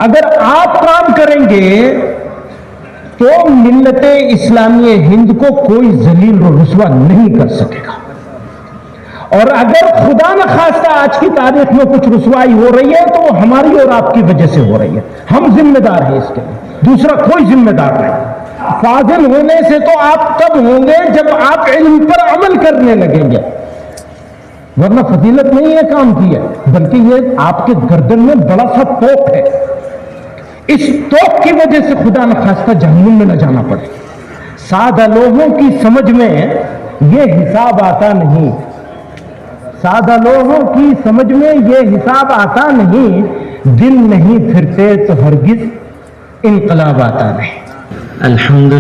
اگر آپ کام کریں گے تو ملت اسلامی ہند کو کوئی ذلیل و رسوا نہیں کر سکے گا. اور اگر خدا نخواستہ آج کی تاریخ میں کچھ رسوائی ہو رہی ہے تو وہ ہماری اور آپ کی وجہ سے ہو رہی ہے. ہم ذمہ دار ہیں اس کے لیے, دوسرا کوئی ذمہ دار نہیں. فاضل ہونے سے تو آپ تب ہوں گے جب آپ علم پر عمل کرنے لگیں گے, ورنہ فضیلت نہیں ہے کام کی ہے, بلکہ یہ آپ کے گردن میں بڑا سا توق ہے. اس توق کی وجہ سے خدا نخواستہ جہنم میں نہ جانا پڑے. سادہ لوگوں کی سمجھ میں یہ حساب آتا نہیں, سادہ لوگوں کی سمجھ میں یہ حساب آتا نہیں. دل نہیں پھرتے تو ہرگز انقلاب آتا نہیں. الحمد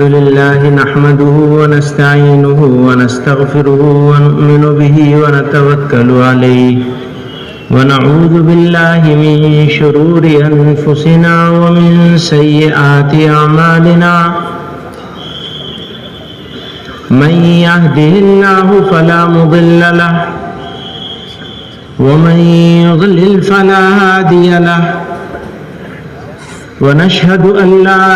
لله نحمده ونستعينه ونستغفره ونؤمن به ونتوكل عليه ونعوذ بالله من شرور أنفسنا ومن سيئات أعمالنا من يهده الله فلا مضل له ومن يضلل فلا هادي له ونشهد أن لا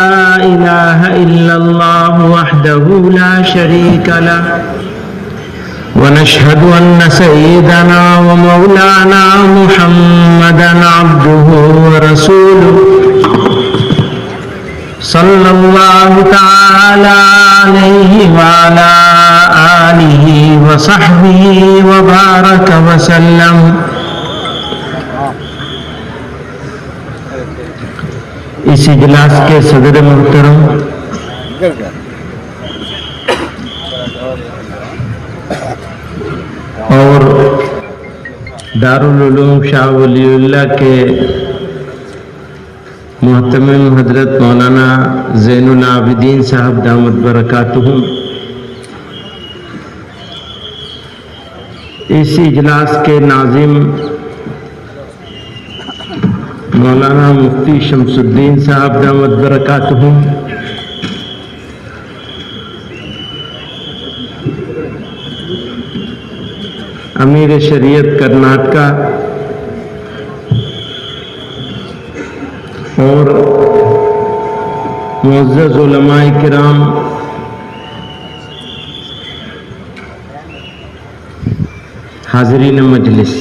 إله إلا الله وحده لا شريك له ونشهد أن سيدنا ومولانا محمدا عبده ورسوله صلى الله تعالى عليه وعلى آله وصحبه وبارك وسلم. اس اجلاس کے صدر محترم اور دارالعلوم شاہ ولی اللہ کے محتمم حضرت مولانا زین العابدین صاحب دامت برکاتہم، اس اجلاس کے ناظم مولانا مفتی شمس الدین صاحب دامت برکاتہم، امیر شریعت کرناٹکا اور معزز علماء کرام، حاضرین مجلس،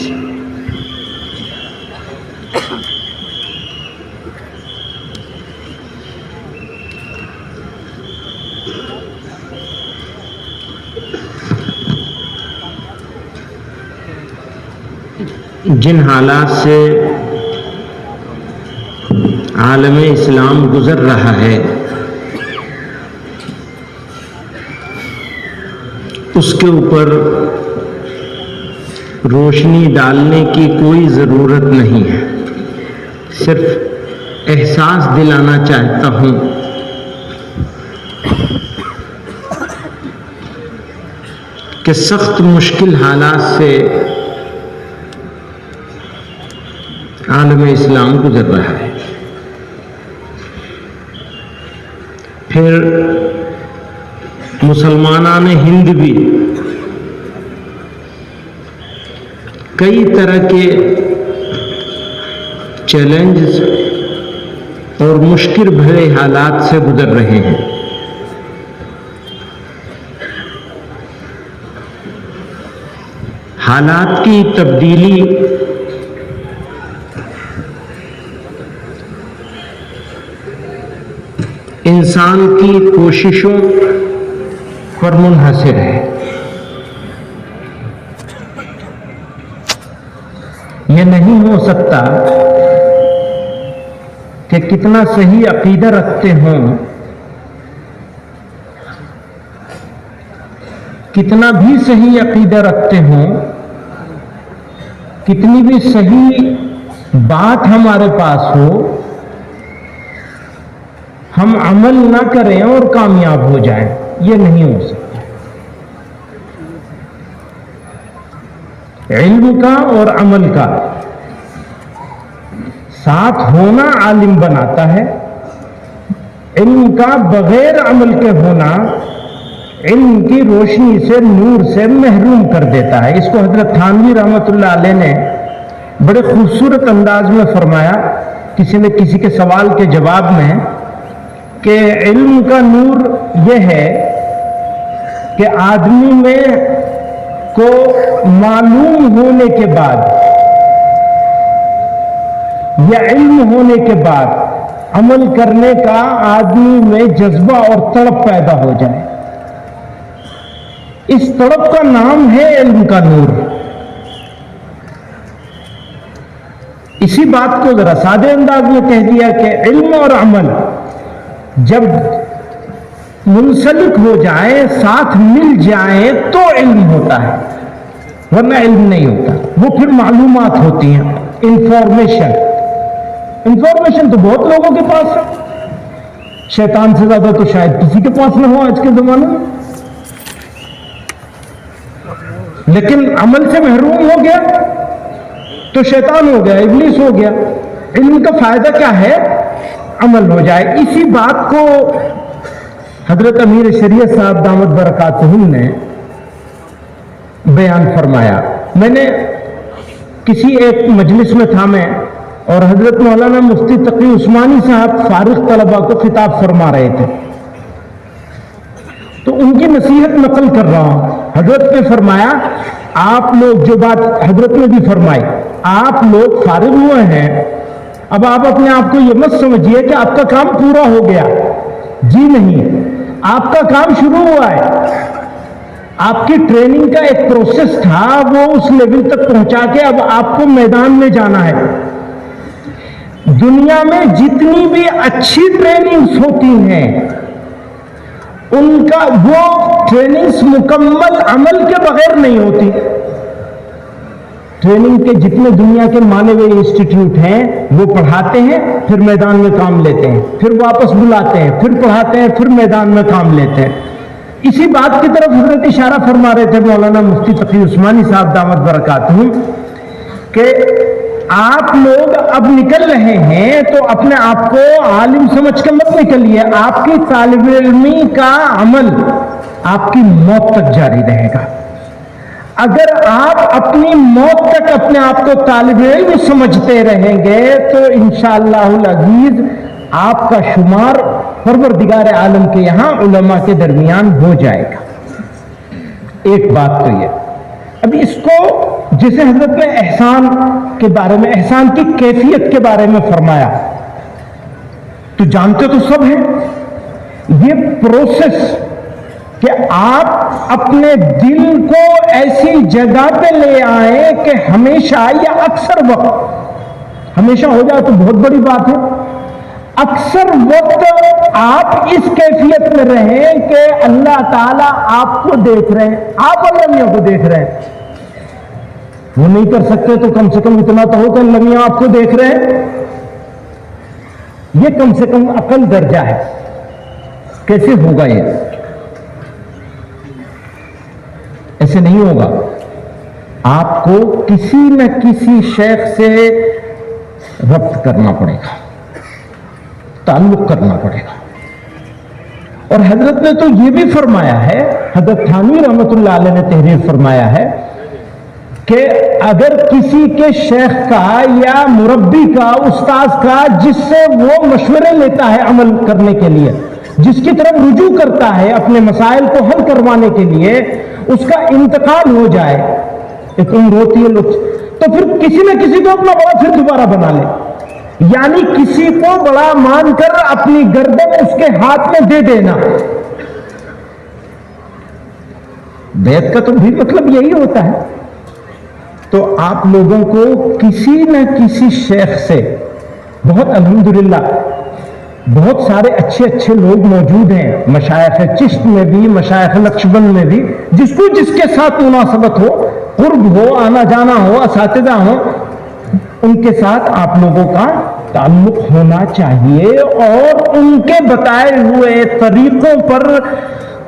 جن حالات سے عالم اسلام گزر رہا ہے اس کے اوپر روشنی ڈالنے کی کوئی ضرورت نہیں ہے. صرف احساس دلانا چاہتا ہوں کہ سخت مشکل حالات سے عالم اسلام گزر رہا ہے. پھر مسلمانان ہند بھی کئی طرح کے چیلنجز اور مشکل بھرے حالات سے گزر رہے ہیں. حالات کی تبدیلی انسان کی کوششوں پر منحصر ہے. یہ نہیں ہو سکتا کہ کتنا صحیح عقیدہ رکھتے ہوں، کتنا بھی صحیح عقیدہ رکھتے ہوں، کتنی بھی صحیح بات ہمارے پاس ہو، ہم عمل نہ کریں اور کامیاب ہو جائیں. یہ نہیں ہو سکتا. علم کا اور عمل کا ساتھ ہونا عالم بناتا ہے. علم کا بغیر عمل کے ہونا علم کی روشنی سے، نور سے محروم کر دیتا ہے. اس کو حضرت تھانوی رحمۃ اللہ علیہ نے بڑے خوبصورت انداز میں فرمایا کسی نے کسی کے سوال کے جواب میں کہ علم کا نور یہ ہے کہ آدمی میں کو معلوم ہونے کے بعد یا علم ہونے کے بعد عمل کرنے کا آدمی میں جذبہ اور تڑپ پیدا ہو جائے. اس تڑپ کا نام ہے علم کا نور. اسی بات کو ذرا سادے انداز میں کہہ دیا کہ علم اور عمل جب منسلک ہو جائیں، ساتھ مل جائیں تو علم ہوتا ہے، ورنہ علم نہیں ہوتا. وہ پھر معلومات ہوتی ہیں، انفارمیشن تو بہت لوگوں کے پاس ہے، شیطان سے زیادہ تو شاید کسی کے پاس نہ ہو آج کے زمانے میں. لیکن عمل سے محروم ہو گیا تو شیطان ہو گیا، ابلیس ہو گیا. علم کا فائدہ کیا ہے؟ عمل ہو جائے. اسی بات کو حضرت امیر شریعت صاحب دامت برکاتہم نے بیان فرمایا. میں نے کسی ایک مجلس میں تھا میں، اور حضرت مولانا مفتی تقی عثمانی صاحب فارغ طلباء کو خطاب فرما رہے تھے، تو ان کی نصیحت نقل کر رہا ہوں. حضرت نے فرمایا آپ لوگ، جو بات حضرت نے بھی فرمائی، آپ لوگ فارغ ہوئے ہیں، اب آپ اپنے آپ کو یہ مت سمجھیے کہ آپ کا کام پورا ہو گیا. جی نہیں، آپ کا کام شروع ہوا ہے. آپ کی ٹریننگ کا ایک پروسیس تھا، وہ اس لیول تک پہنچا کے اب آپ کو میدان میں جانا ہے. دنیا میں جتنی بھی اچھی ٹریننگز ہوتی ہیں ان کا وہ ٹریننگز مکمل عمل کے بغیر نہیں ہوتی. ٹریننگ کے جتنے دنیا کے مانے ہوئے انسٹیٹیوٹ ہیں وہ پڑھاتے ہیں، پھر میدان میں کام لیتے ہیں، پھر واپس بلاتے ہیں، پھر پڑھاتے ہیں، پھر میدان میں کام لیتے ہیں. اسی بات کی طرف حضرت اشارہ فرما رہے تھے مولانا مفتی تقی عثمانی صاحب دامت برکاتہم کہ آپ لوگ اب نکل رہے ہیں تو اپنے آپ کو عالم سمجھ کے مت نکلیے. آپ کی طالب علمی کا عمل آپ کی موت تک جاری رہے گا. اگر آپ اپنی موت تک اپنے آپ کو طالب علم سمجھتے رہیں گے تو انشاءاللہ العزیز آپ کا شمار پروردگار عالم کے یہاں علماء کے درمیان ہو جائے گا. ایک بات تو یہ. اب اس کو جسے حضرت نے احسان کے بارے میں، احسان کی کیفیت کے بارے میں فرمایا، تو جانتے تو سب ہیں یہ پروسیس کہ آپ اپنے دل کو ایسی جگہ پہ لے آئیں کہ ہمیشہ یا اکثر وقت، ہمیشہ ہو جائے تو بہت بڑی بات ہے، اکثر وقت آپ اس کیفیت میں رہیں کہ اللہ تعالیٰ آپ کو دیکھ رہے ہیں، آپ اللہ میاں کو دیکھ رہے ہیں. وہ نہیں کر سکتے تو کم سے کم اتنا تو ہو کہ اللہ میاں آپ کو دیکھ رہے ہیں. یہ کم سے کم عقل درجہ ہے. کیسے ہوگا یہ؟ ایسے نہیں ہوگا. آپ کو کسی نہ کسی شیخ سے ربط کرنا پڑے گا، تعلق کرنا پڑے گا. اور حضرت نے تو یہ بھی فرمایا ہے، حضرت تھانوی رحمۃ اللہ علیہ نے تحریر فرمایا ہے کہ اگر کسی کے شیخ کا یا مربی کا، استاذ کا، جس سے وہ مشورے لیتا ہے عمل کرنے کے لیے، جس کی طرف رجوع کرتا ہے اپنے مسائل کو حل کروانے کے لیے، اس کا انتقال ہو جائے، ایک عمر ہوتی ہے لوگ، تو پھر کسی نہ کسی کو اپنا بڑا پھر دوبارہ بنا لے. یعنی کسی کو بڑا مان کر اپنی گردن اس کے ہاتھ میں دے دینا. بیعت کا تو بھی مطلب یہی ہوتا ہے. تو آپ لوگوں کو کسی نہ کسی شیخ سے، بہت الحمدللہ بہت سارے اچھے اچھے لوگ موجود ہیں، مشائخ چشت میں بھی، مشائخ نقشبند میں بھی، جس کو جس کے ساتھ مناسبت ہو، قرب ہو، آنا جانا ہو، اساتذہ ہو، ان کے ساتھ آپ لوگوں کا تعلق ہونا چاہیے اور ان کے بتائے ہوئے طریقوں پر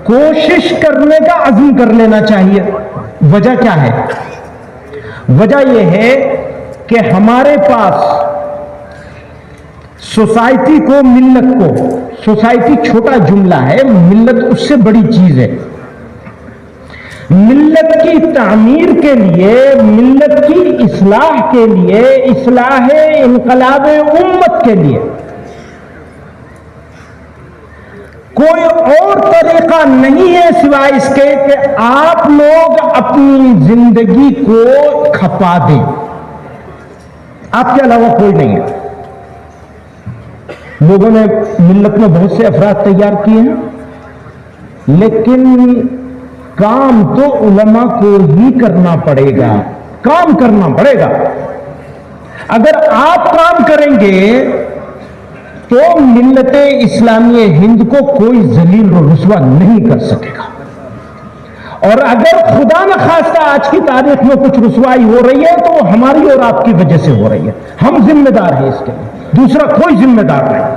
کوشش کرنے کا عزم کر لینا چاہیے. وجہ کیا ہے؟ وجہ یہ ہے کہ ہمارے پاس سوسائٹی کو، ملت کو، سوسائٹی چھوٹا جملہ ہے، ملت اس سے بڑی چیز ہے. ملت کی تعمیر کے لیے، ملت کی اصلاح کے لیے، اصلاح انقلاب امت کے لیے کوئی اور طریقہ نہیں ہے سوائے اس کے کہ آپ لوگ اپنی زندگی کو کھپا دیں. آپ کے علاوہ کوئی نہیں ہے. لوگوں نے ملت میں بہت سے افراد تیار کیے ہیں، لیکن کام تو علماء کو ہی کرنا پڑے گا. کام کرنا پڑے گا. اگر آپ کام کریں گے تو ملت اسلامی ہند کو کوئی ذلیل و رسوا نہیں کر سکے گا. اور اگر خدا نخواستہ آج کی تاریخ میں کچھ رسوائی ہو رہی ہے تو وہ ہماری اور آپ کی وجہ سے ہو رہی ہے. ہم ذمہ دار ہیں اس کے لیے، دوسرا کوئی ذمہ دار نہیں.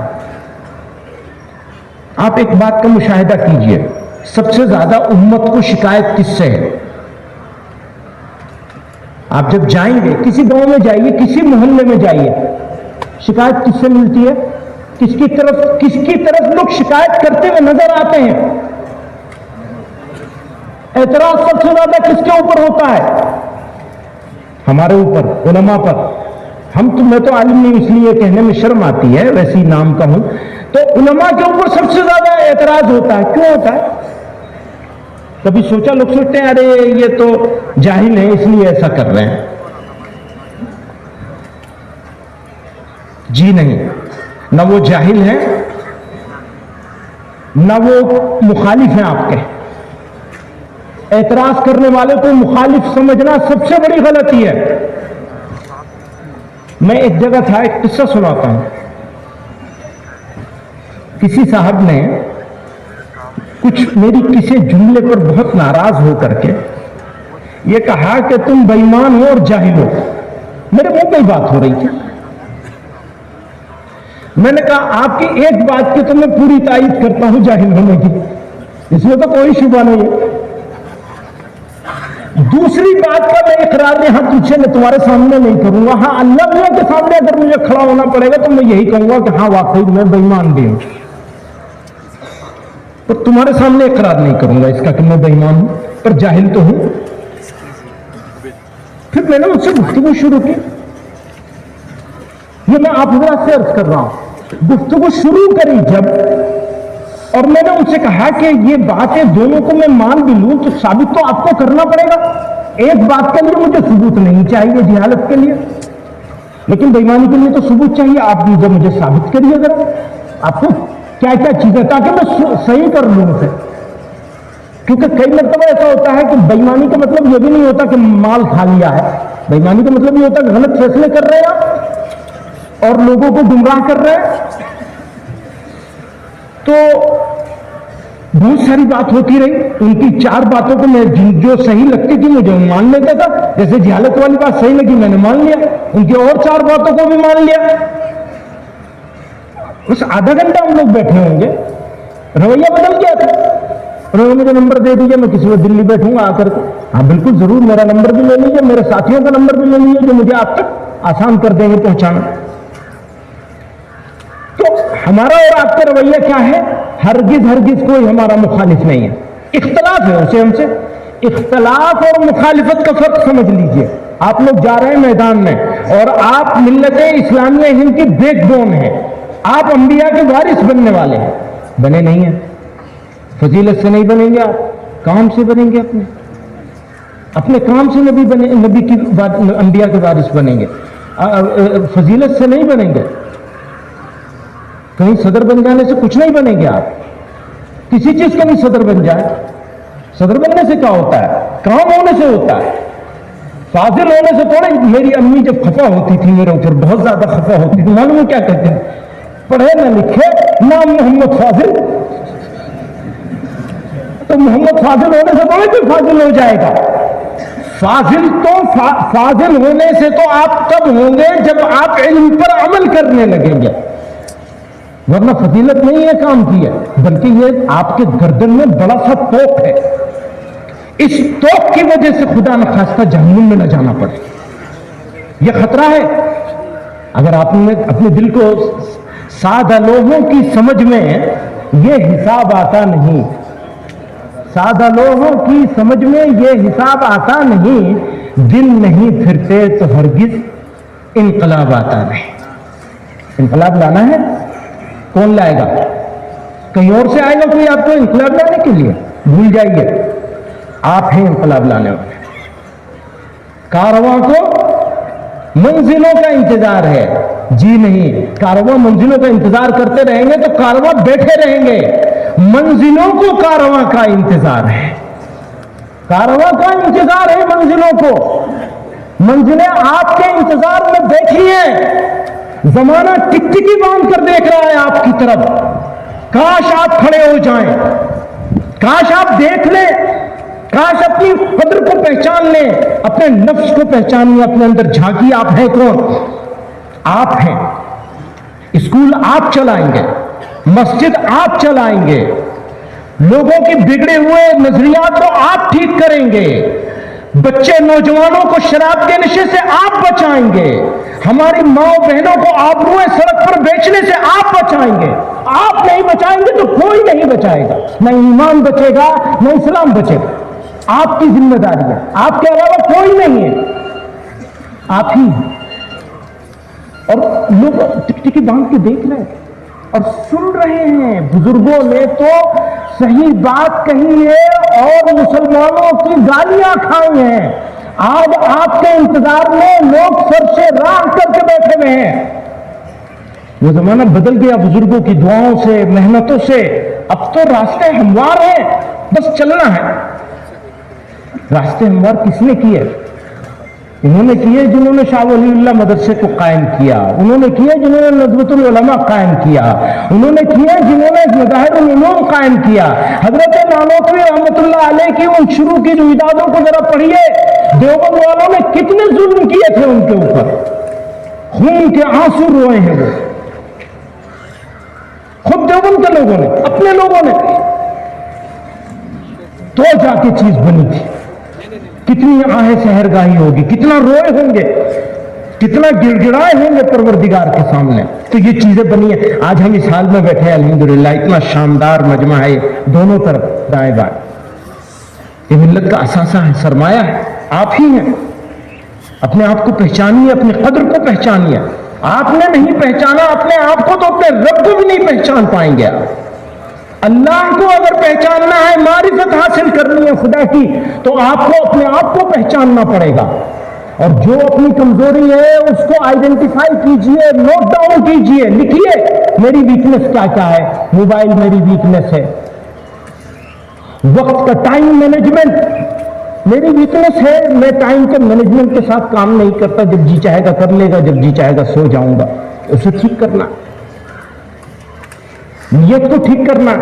آپ ایک بات کا مشاہدہ کیجئے، سب سے زیادہ امت کو شکایت کس سے ہے؟ آپ جب جائیں گے کسی گاؤں میں جائیے، کسی محلے میں جائیے، شکایت کس سے ملتی ہے؟ کس کی طرف لوگ شکایت کرتے ہوئے نظر آتے ہیں؟ اعتراض سب سے زیادہ کس کے اوپر ہوتا ہے؟ ہمارے اوپر، علماء پر. میں تو عالم نہیں، اس لیے کہنے میں شرم آتی ہے، ویسے ہی نام کا ہوں. تو علماء کے اوپر سب سے زیادہ اعتراض ہوتا ہے. کیوں ہوتا ہے؟ کبھی سوچا؟ لوگ سوچتے ہیں ارے یہ تو جاہل ہیں اس لیے ایسا کر رہے ہیں. جی نہیں، نہ وہ جاہل ہیں نہ وہ مخالف ہیں آپ کے. اعتراض کرنے والے کو مخالف سمجھنا سب سے بڑی غلطی ہے. میں ایک جگہ تھا، ایک قصہ سناتا ہوں. کسی صاحب نے کچھ میری کسی جملے پر بہت ناراض ہو کر کے یہ کہا کہ تم بے ایمان ہو اور جاہل ہو. میرے منہ پہ بات ہو رہی تھی. میں نے کہا آپ کی ایک بات کی تو میں پوری تائید کرتا ہوں، جاہل ہونے کی، اس میں تو کوئی شبہ نہیں ہے. دوسری بات کا میں اقرار یہاں پیچھے میں تمہارے سامنے نہیں کروں گا. ہاں، اللہ کے سامنے اگر مجھے کھڑا ہونا پڑے گا تو میں یہی کہوں گا کہ ہاں واقعی میں بے ایمان بھی ہوں. پر تمہارے سامنے اقرار نہیں کروں گا اس کا کہ میں بے ایمان ہوں، پر جاہل تو ہوں. پھر میں نے ان سے گفتگو شروع کی. یہ میں آپ حضرات سے عرض کر رہا ہوں. گفتگو شروع کری جب، اور میں نے ان سے کہا کہ یہ باتیں دونوں کو میں مان بھی لوں تو ثابت تو آپ کو کرنا پڑے گا. ایک بات کے لیے مجھے ثبوت نہیں چاہیے جہالت کے لیے، لیکن بے ایمانی کے لیے تو ثبوت چاہیے. آپ مجھے ثابت کریے ذرا آپ کو کیا کیا چیزیں، تاکہ میں صحیح کر لوں اسے. کیونکہ کئی مرتبہ ایسا ہوتا ہے کہ بے ایمانی کا مطلب یہ بھی نہیں ہوتا کہ مال کھا لیا ہے. بے ایمانی کا مطلب یہ ہوتا ہے کہ غلط فیصلے کر رہے ہیں اور لوگوں کو گمراہ کر رہے ہیں. تو بہت ساری بات ہوتی رہی. ان کی 4 باتوں کو میں جو صحیح لگتی تھی مجھے مان لیتا تھا. جیسے جہالت والی بات صحیح لگی میں نے مان لیا، ان کی اور 4 باتوں کو بھی مان لیا. اس آدھا گھنٹہ ہم لوگ بیٹھے ہوں گے، رویہ بدل گیا تھا. انہوں نے مجھے نمبر دے دیجیے، میں کسی وقت دلی بیٹھوں گا آ کر کے. ہاں بالکل ضرور، میرا نمبر بھی لے لیجیے، میرے ساتھیوں کا نمبر بھی لے لیجیے جو مجھے آپ تک آسان کر دیں گے پہنچانا. تو ہمارا اور آپ کا رویہ کیا ہے؟ ہرگز کوئی ہمارا مخالف نہیں ہے. اختلاف ہے اسے ہم سے. اختلاف اور مخالفت کا فرق سمجھ لیجئے. آپ لوگ جا رہے ہیں میدان میں اور آپ ملت اسلامیہ ہند کی بیک بون ہیں. آپ انبیاء کے وارث بننے والے ہیں. بنے نہیں ہیں. فضیلت سے نہیں بنیں گے، آپ کام سے بنیں گے. اپنے کام سے نبی کی انبیاء کے وارث بنیں گے. فضیلت سے نہیں بنیں گے. کہیں صدر بن جانے سے کچھ نہیں بنیں گے. آپ کسی چیز کا نہیں صدر بن جائے. صدر بننے سے کیا ہوتا ہے؟ کام ہونے سے ہوتا ہے. فاضل ہونے سے تھوڑے. میری امی جب خفا ہوتی تھی میرے اوپر، بہت زیادہ خفا ہوتی تھی، معلوم کیا کہتے ہیں؟ پڑھے نہ لکھے، نام محمد فاضل. تو محمد فاضل ہونے سے تھوڑے کوئی فاضل ہو جائے گا. فاضل ہونے سے تو آپ تب ہوں گے جب آپ علم پر عمل کرنے لگیں گے، ورنہ فضیلت نہیں ہے کام کی ہے، بلکہ یہ آپ کے گردن میں بڑا سا توق ہے. اس توق کی وجہ سے خدا نخواستہ جہنم میں نہ جانا پڑے. یہ خطرہ ہے. اگر آپ نے اپنے دل کو سادہ لوگوں کی سمجھ میں یہ حساب آتا نہیں. سادہ لوگوں کی سمجھ میں یہ حساب آتا نہیں، دن نہیں پھرتے تو ہرگز انقلاب آتا نہیں۔ انقلاب لانا ہے، کون لائے گا؟ کہیں اور سے آئے گا کوئی آپ کو انقلاب لانے کے لیے؟ بھول جائیے، آپ ہیں انقلاب لانے والے۔ کارواں کو منزلوں کا انتظار ہے، جی نہیں، کارواں منزلوں کا انتظار کرتے رہیں گے تو کارواں بیٹھے رہیں گے، منزلوں کو کارواں کا انتظار ہے، کارواں کا انتظار ہے منزلوں کو، منزلیں آپ کے انتظار میں بیٹھی ہیں، زمانہ ٹکٹکی باندھ کر دیکھ رہا ہے آپ کی طرف، کاش آپ کھڑے ہو جائیں، کاش آپ دیکھ لیں، کاش اپنی قدر کو پہچان لیں، اپنے نفس کو پہچانیے، اپنے اندر جھانکیے، آپ ہیں کون؟ آپ ہیں۔ اسکول آپ چلائیں گے، مسجد آپ چلائیں گے، لوگوں کے بگڑے ہوئے نظریات کو آپ ٹھیک کریں گے، بچے نوجوانوں کو شراب کے نشے سے آپ بچائیں گے، ہماری ماں بہنوں کو آبروئیں سڑک پر بیچنے سے آپ بچائیں گے۔ آپ نہیں بچائیں گے تو کوئی نہیں بچائے گا، نہ ایمان بچے گا نہ اسلام بچے گا، آپ کی ذمہ داری ہے، آپ کے علاوہ کوئی نہیں ہے، آپ ہی ہیں۔ اور لوگ ٹکٹکی باندھ کے دیکھ رہے ہیں اور سن رہے ہیں، بزرگوں نے تو صحیح بات کہی ہے اور مسلمانوں کی گالیاں کھائی ہیں، آج آپ کے انتظار میں لوگ سر سے راہ کر کے بیٹھے ہوئے ہیں۔ وہ زمانہ بدل گیا بزرگوں کی دعاؤں سے، محنتوں سے، اب تو راستے ہموار ہیں، بس چلنا ہے۔ راستے ہموار کس نے کیے؟ انہوں نے کیے جنہوں نے شاہ ولی اللہ مدرسے کو قائم کیا، انہوں نے کیے جنہوں نے ندوۃ العلماء قائم کیا، انہوں نے کیے جنہوں نے مظاہر العلوم قائم کیا۔ حضرت نانوتوی رحمۃ اللہ علیہ کی ان شروع کی رویدادوں کو ذرا پڑھیے، دیوبند والوں نے کتنے ظلم کیے تھے ان کے اوپر، خون کے آنسو روئے ہیں وہ، خود دیوبند کے لوگوں نے، اپنے لوگوں نے، تو جا کے چیز بنی تھی۔ کتنی آہیں سحرگاہی ہوگی، کتنا روئے ہوں گے، کتنا گڑ گڑائے ہوں گے پروردگار کے سامنے، تو یہ چیزیں بنی ہیں۔ آج ہم اس حال میں بیٹھے ہیں الحمدللہ، اتنا شاندار مجمع ہے دونوں طرف دائیں بائیں، یہ ملت کا اثاثہ ہے، سرمایہ ہے، آپ ہی ہیں۔ اپنے آپ کو پہچانیے، اپنی قدر کو پہچانیے، آپ نے نہیں پہچانا اپنے آپ کو تو اپنے رب کو بھی نہیں پہچان پائیں گے آپ۔ اللہ کو اگر پہچاننا ہے، معرفت حاصل کرنی ہے خدا کی، تو آپ کو اپنے آپ کو پہچاننا پڑے گا، اور جو اپنی کمزوری ہے اس کو آئیڈینٹیفائی کیجئے، نوٹ ڈاؤن کیجئے، لکھیے میری ویکنس کیا کیا ہے۔ موبائل میری ویکنس ہے، وقت کا ٹائم مینجمنٹ میری ویکنس ہے، میں ٹائم کے مینجمنٹ کے ساتھ کام نہیں کرتا، جب جی چاہے گا کر لے گا، جب جی چاہے گا سو جاؤں گا، اسے ٹھیک کرنا، نیت کو ٹھیک کرنا،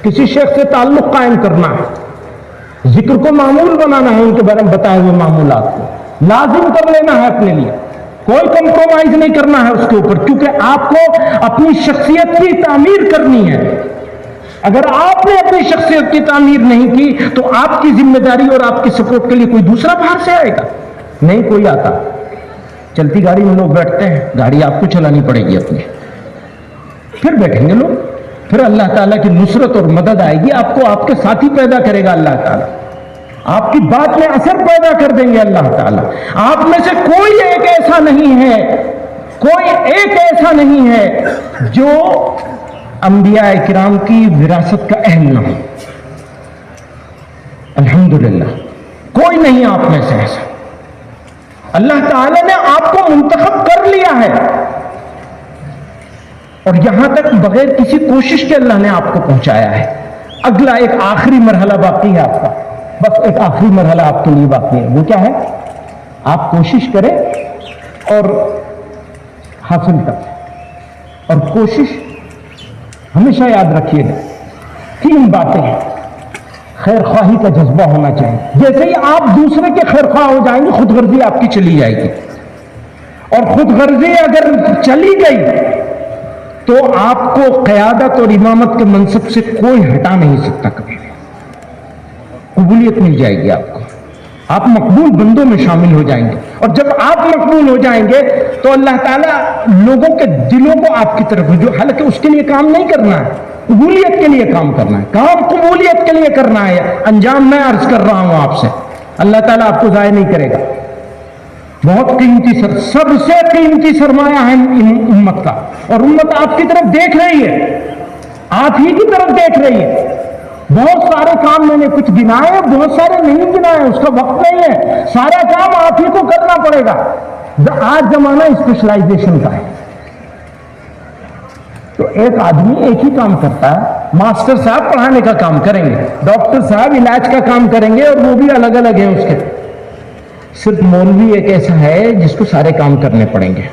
کسی شیخ سے تعلق قائم کرنا ہے، ذکر کو معمول بنانا ہے، ان کے بارے میں بتائے ہوئے معمولات کو لازم کر لینا ہے اپنے لیے، کوئی کمپرومائز نہیں کرنا ہے اس کے اوپر، کیونکہ آپ کو اپنی شخصیت کی تعمیر کرنی ہے۔ اگر آپ نے اپنی شخصیت کی تعمیر نہیں کی تو آپ کی ذمہ داری اور آپ کی سپورٹ کے لیے کوئی دوسرا باہر سے آئے گا نہیں، کوئی آتا۔ چلتی گاڑی میں لوگ بیٹھتے ہیں، گاڑی آپ کو چلانی پڑے گی اپنی، پھر بیٹھیں گے لوگ، پھر اللہ تعالیٰ کی نصرت اور مدد آئے گی، آپ کو آپ کے ساتھی پیدا کرے گا اللہ تعالیٰ، آپ کی بات میں اثر پیدا کر دیں گے اللہ تعالیٰ۔ آپ میں سے کوئی ایک ایسا نہیں ہے، کوئی ایک ایسا نہیں ہے جو انبیاء کرام کی وراثت کا اہل نہ ہو، الحمدللہ کوئی نہیں آپ میں سے ایسا، اللہ تعالیٰ نے آپ کو منتخب کر لیا ہے، اور یہاں تک بغیر کسی کوشش کے اللہ نے آپ کو پہنچایا ہے۔ اگلا ایک آخری مرحلہ باقی ہے آپ کا، بس ایک آخری مرحلہ آپ کے لیے باقی ہے، وہ کیا ہے؟ آپ کوشش کریں اور حاصل کریں، اور کوشش ہمیشہ یاد رکھیے گا، 3 باتیں ہیں۔ خیر خواہی کا جذبہ ہونا چاہیے، جیسے ہی آپ دوسرے کے خیر خواہ ہو جائیں گے خود غرضی آپ کی چلی جائے گی، اور خود غرضی اگر چلی گئی تو آپ کو قیادت اور امامت کے منصب سے کوئی ہٹا نہیں سکتا، کبھی بھی قبولیت مل جائے گی آپ کو، آپ مقبول بندوں میں شامل ہو جائیں گے، اور جب آپ مقبول ہو جائیں گے تو اللہ تعالیٰ لوگوں کے دلوں کو آپ کی طرف رجوع، حالانکہ اس کے لیے کام نہیں کرنا ہے، قبولیت کے لیے کام کرنا ہے، کام قبولیت کے لیے کرنا ہے. انجام میں عرض کر رہا ہوں آپ سے، اللہ تعالیٰ آپ کو ضائع نہیں کرے گا. بہت قیمتی سب سے قیمتی سرمایہ ہے امت کا، اور امت آپ کی طرف دیکھ رہی ہے، آپ ہی کی طرف دیکھ رہی ہے. بہت سارے کام میں نے کچھ گنائے، بہت سارے نہیں گنائے، اس کا وقت نہیں ہے. سارا کام آپ ہی کو کرنا پڑے گا. آج زمانہ اسپیشلائزیشن کا ہے، تو ایک آدمی ایک ہی کام کرتا ہے. ماسٹر صاحب پڑھانے کا کام کریں گے، ڈاکٹر صاحب علاج کا کام کریں گے، اور وہ بھی الگ الگ ہیں اس کے. صرف مولوی ایک ایسا ہے جس کو سارے کام کرنے پڑیں گے.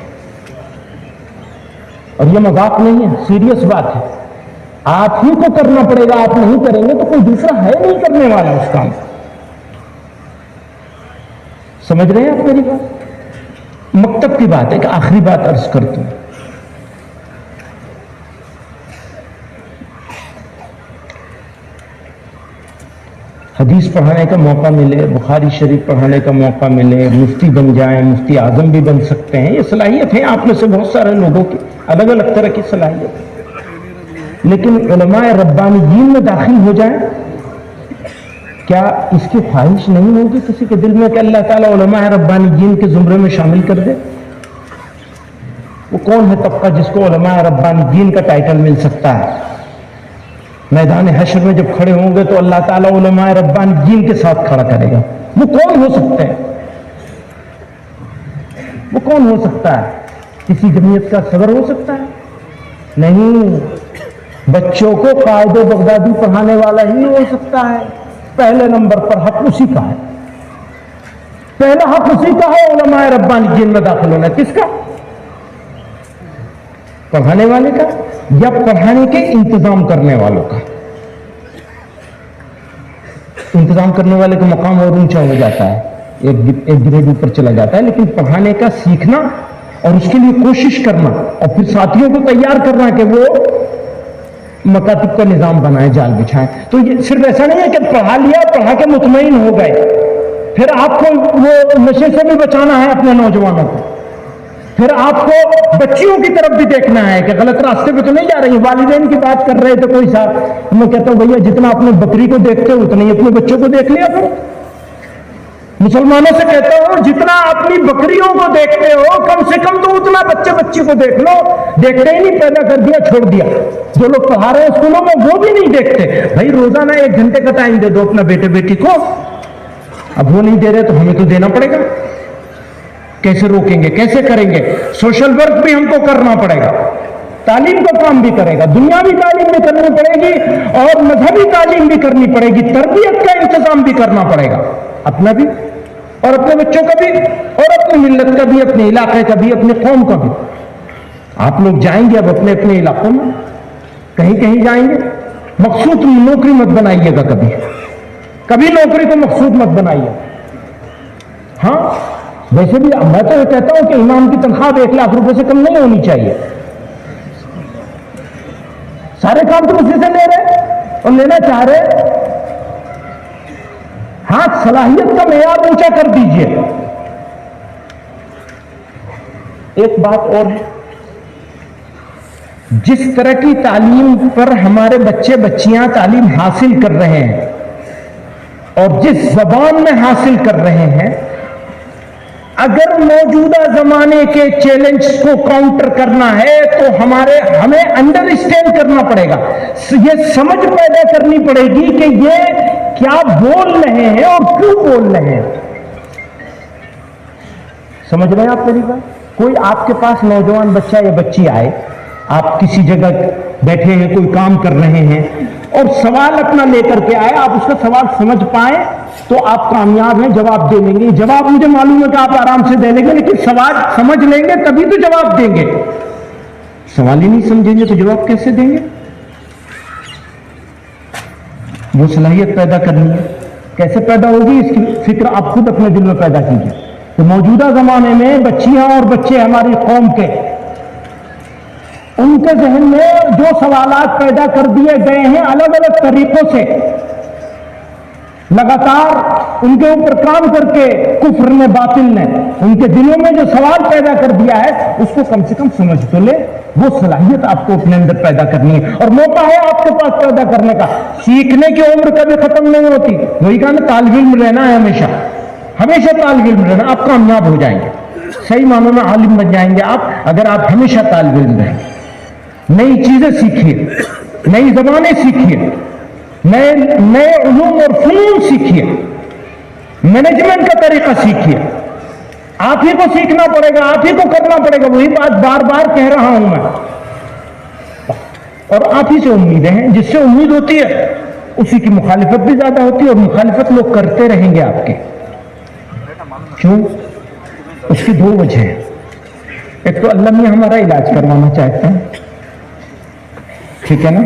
اور یہ مذاق نہیں ہے، سیریس بات ہے. آپ ہی کو کرنا پڑے گا، آپ نہیں کریں گے تو کوئی دوسرا ہے نہیں کرنے والا اس کام. سمجھ رہے ہیں آپ میری بات؟ مکتب کی بات ہے کہ آخری بات عرض کرتا ہوں. حدیث پڑھانے کا موقع ملے، بخاری شریف پڑھانے کا موقع ملے، مفتی بن جائیں، مفتی اعظم بھی بن سکتے ہیں. یہ صلاحیت ہے آپ میں سے بہت سارے لوگوں کی، الگ الگ طرح کی صلاحیت ہے. لیکن علماء ربانیین میں داخل ہو جائیں، کیا اس کی خواہش نہیں ہوگی کسی کے دل میں کہ اللہ تعالیٰ علماء ربانیین کے زمرے میں شامل کر دے؟ وہ کون ہے طبقہ جس کو علماء ربانیین کا ٹائٹل مل سکتا ہے؟ میدان حشر میں جب کھڑے ہوں گے تو اللہ تعالیٰ علماء ربانیین کے ساتھ کھڑا کرے گا. وہ کون ہو سکتے ہیں؟ وہ کون ہو سکتا ہے؟ کسی جمعیت کا صدر ہو سکتا ہے؟ نہیں. بچوں کو قائد بغدادی پڑھانے والا ہی ہو سکتا ہے. پہلے نمبر پر حق اسی کا ہے، پہلا حق اسی کا ہے علماء ربانیین میں داخل ہونا. کس کا؟ پڑھانے والے کا یا پڑھانے کے انتظام کرنے والوں کا؟ انتظام کرنے والے کا مقام اور اونچا ہو جاتا ہے، ایک گریڈ اوپر چلا جاتا ہے. لیکن پڑھانے کا سیکھنا اور اس کے لیے کوشش کرنا اور پھر ساتھیوں کو تیار کرنا کہ وہ مکاتب کا نظام بنائے، جال بچھائیں. تو یہ صرف ایسا نہیں ہے کہ پڑھا لیا، پڑھا کے مطمئن ہو گئے. پھر آپ کو وہ نشے سے بھی بچانا ہے اپنے نوجوانوں کو. پھر آپ کو بچیوں کی طرف بھی دیکھنا ہے کہ غلط راستے پہ تو نہیں جا رہی. والدین کی بات کر رہے تھے کوئی صاحب، میں کہتا ہوں بھیا جتنا اپنے بکری کو دیکھتے ہو اتنا ہی اپنے بچوں کو دیکھ لیا کرو. مسلمانوں سے کہتا ہوں جتنا اپنی بکریوں کو دیکھتے ہو کم سے کم تو اتنا بچے بچی کو دیکھ لو. دیکھتے ہی نہیں، پیدا کر دیا چھوڑ دیا. جو لوگ پڑھا رہے ہیں اسکولوں میں وہ بھی نہیں دیکھتے. بھائی روزانہ 1 گھنٹے کا ٹائم دے دو اپنا بیٹے بیٹی کو. اب وہ نہیں دے رہے تو ہمیں تو دینا پڑے گا. کیسے روکیں گے، کیسے کریں گے؟ سوشل ورک بھی ہم کو کرنا پڑے گا، تعلیم کا کام بھی کرے گا، دنیاوی تعلیم بھی کرنی پڑے گی اور مذہبی تعلیم بھی کرنی پڑے گی. تربیت کا انتظام بھی کرنا پڑے گا، اپنا بھی اور اپنے بچوں کا بھی اور اپنی ملت کا بھی، اپنے علاقے کا بھی، اپنے قوم کا بھی. آپ لوگ جائیں گے اب اپنے اپنے علاقوں میں، کہیں کہیں جائیں گے. مقصود نوکری مت بنائیے گا، کبھی نوکری کو مقصود مت بنائیے. ہاں ویسے بھی میں تو یہ کہتا ہوں کہ امام کی تنخواہ 1 لاکھ روپے سے کم نہیں ہونی چاہیے. سارے کام تو اسی سے لے رہے اور لینا چاہ رہے. ہاں صلاحیت کا معیار اونچا کر دیجئے. ایک بات اور ہے، جس طرح کی تعلیم پر ہمارے بچے بچیاں تعلیم حاصل کر رہے ہیں اور جس زبان میں حاصل کر رہے ہیں، اگر موجودہ زمانے کے چیلنج کو کاؤنٹر کرنا ہے تو ہمیں انڈرسٹینڈ کرنا پڑے گا. یہ سمجھ پیدا کرنی پڑے گی کہ یہ کیا بول رہے ہیں اور کیوں بول رہے ہیں. سمجھ رہے ہیں آپ میری بات؟ کوئی آپ کے پاس نوجوان بچہ یا بچی آئے، آپ کسی جگہ بیٹھے ہیں، کوئی کام کر رہے ہیں اور سوال اپنا لے کر کے آئے، آپ اس کا سوال سمجھ پائیں تو آپ کامیاب ہیں، جواب دے لیں گے. جواب مجھے معلوم ہے کہ آپ آرام سے دے لیں گے، لیکن سوال سمجھ لیں گے تبھی تو جواب دیں گے. سوال ہی نہیں سمجھیں گے تو جواب کیسے دیں گے؟ وہ صلاحیت پیدا کرنی ہے. کیسے پیدا ہوگی اس کی فکر آپ خود اپنے دل میں پیدا کیجیے کہ موجودہ زمانے میں بچیاں اور بچے ہماری قوم کے، ان کے ذہن میں جو سوالات پیدا کر دیے گئے ہیں الگ الگ طریقوں سے، لگاتار ان کے اوپر کام کر کے کفر نے باطل نے ان کے دلوں میں جو سوال پیدا کر دیا ہے اس کو کم سے کم سمجھ تو لے. وہ صلاحیت آپ کو اپنے اندر پیدا کرنی ہے اور موقع ہے آپ کے پاس پیدا کرنے کا. سیکھنے کی عمر کبھی ختم نہیں ہوتی. وہی کہا نا, طالب علم رہنا ہے ہمیشہ, ہمیشہ طالب علم رہنا. آپ کامیاب ہو جائیں گے, صحیح معنوں میں عالم بن جائیں گے آپ اگر آپ ہمیشہ طالب علم رہیں. نئی چیزیں سیکھیے, نئی زبانیں سیکھیے, نئے علوم اور فنون سیکھیے, مینجمنٹ کا طریقہ سیکھیے. آپ ہی کو سیکھنا پڑے گا, آپ ہی کو کرنا پڑے گا. وہی بات بار بار کہہ رہا ہوں میں. اور آپ ہی سے امیدیں ہیں. جس سے امید ہوتی ہے اسی کی مخالفت بھی زیادہ ہوتی ہے, اور مخالفت لوگ کرتے رہیں گے آپ کے. کیوں؟ اس کی دو وجہ ہیں. ایک تو اللہ میاں ہمارا علاج کروانا چاہتے ہیں, ٹھیک ہے نا,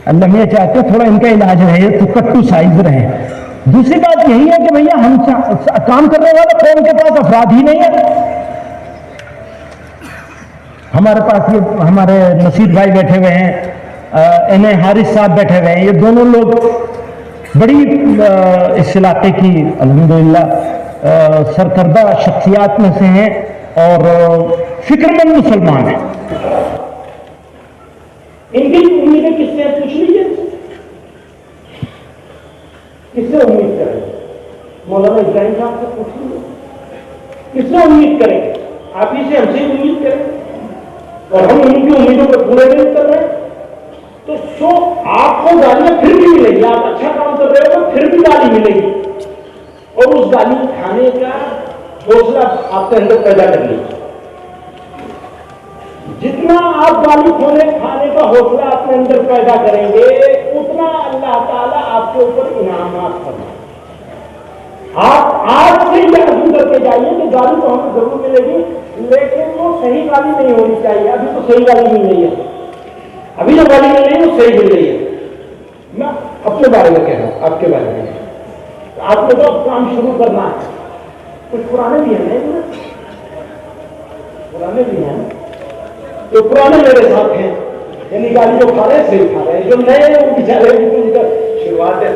اللہ میاں چاہتے ہیں تھوڑا ان کا علاج رہے تو کٹو سائز رہے. دوسری بات یہی ہے کہ بھیا ہم کام کرنے والا قوم کے پاس افراد ہی نہیں ہے. ہمارے پاس یہ ہمارے نصیر بھائی بیٹھے ہوئے ہیں, این اے حارث صاحب بیٹھے ہوئے ہیں. یہ دونوں لوگ بڑی اس علاقے کی الحمدللہ سرکردہ شخصیات میں سے ہیں اور فکر مند مسلمان ہیں. ان کی امیدیں کس سے پوچھ لیجیے, کس سے امید کریں؟ مولانا ابراہیم صاحب سے پوچھ لیجیے. کس سے امید کریں؟ آپ ہی سے, ہم سے امید کریں, اور ہم ان کی امیدوں کو پورے نہیں کر رہے تو سو آپ کو گالیاں پھر بھی ملے گی. آپ اچھا کام کر رہے ہو تو پھر بھی گالی ملے گی, اور اس گالی کھانے کا حوصلہ آپ کے اندر پیدا کر لیجیے. جتنا آپ گالی کھانے کا حوصلہ اپنے اندر پیدا کریں گے اتنا اللہ تعالیٰ آپ کے اوپر انعامات کرنا. آپ آج سے یہ عزم کر کے جائیے کہ گالی تو ہمیں ضرور ملے گی, لیکن وہ صحیح گالی نہیں ہونی چاہیے. ابھی تو صحیح گالی مل رہی ہے, ابھی جو گالی مل رہی ہے وہ صحیح مل رہی ہے. میں اپنے بارے میں کہہ رہا ہوں, آپ کے بارے میں. آپ نے تو کام شروع کرنا ہے. کچھ پرانے بھی ہیں, پرانے بھی ہیں, جو پرانے میرے ساتھ ہیں, یعنی گالی جو کھا رہے ہیں صحیح کھا رہے ہیں. جو نئے ہیں وہ بیچارے شروعات ہے.